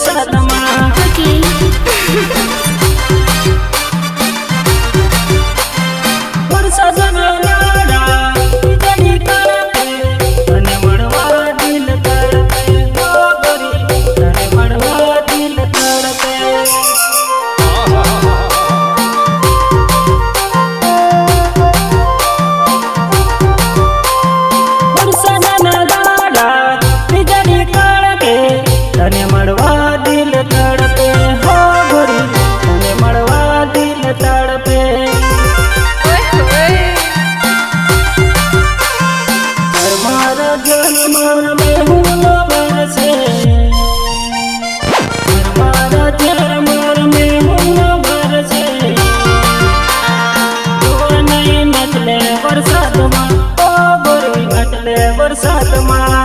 વરસાદમાં વરસાદના નાડા વીજળી કડકે તને મળવા દિલ તડપે ઓ ગોરી તને મળવા દિલ તડપે વરસાદના નાડા વીજળી કડકે તને મળવા દિલ તડપે હો ગોરી તને મળવા દિલ તડપે મારા જન્મ में हुलो बरसे मारा जन्म में हुलो बरसे तो नहीं नचले बरसात में ओ गोरी नचले बरसात में